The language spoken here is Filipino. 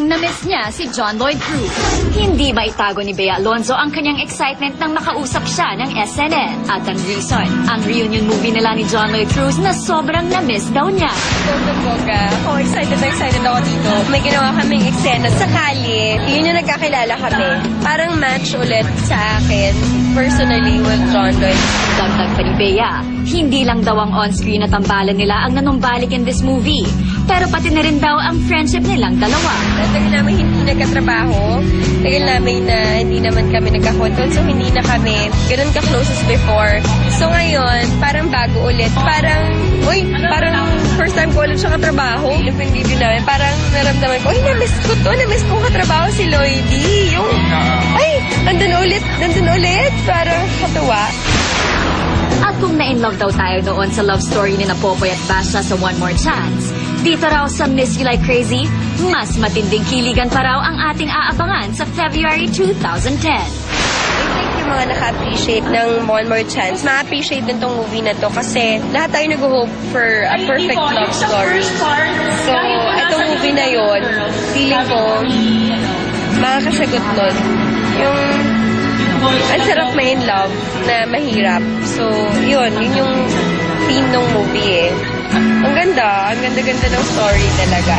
na miss niya si John Lloyd Cruz. Hindi maitago ni Bea Alonzo ang kanyang excitement nang makausap siya ng SNN. At ang reason, ang reunion movie nila ni John Lloyd Cruz na sobrang na-miss daw niya. Boga. Ako, excited ako dito. May ginawa kaming eksena sa kalye. Yun yung nagkakilala kami. Parang match ulit sa akin, personally, with John Lloyd. Dagdag pa ni Bea, hindi lang daw ang on-screen na tambalan nila ang nanumbalik in this movie, pero pati na rin daw ang friendship nilang dalawa. Tagal namin hindi nagkatrabaho. Tagal namin na hindi naman kami nagkakonton, so hindi na kami ganun ka-close as before. So ngayon, parang bago ulit. Parang first time ko ulit siya katrabaho. Yung video namin, parang naramdaman ko, na-miss ko to, na-miss ko katrabaho si Lloydie. Yung, nandun ulit. Parang katuwa. At kung na-inlove daw tayo noon sa love story ni Popoy at Basha sa One More Chance, dito raw sa Miss You Like Crazy, mas matinding kiligan pa raw ang ating aabangan sa February 2010. I think yung mga naka-appreciate ng One More Chance, ma-appreciate din tong movie na to kasi lahat tayo nag-hope for a perfect love story. So, itong movie na yon, feeling ko, makakasagot nun. Yung ang sarap may in love na mahirap. So, yun yung theme ng movie eh. Ang ganda ng story talaga.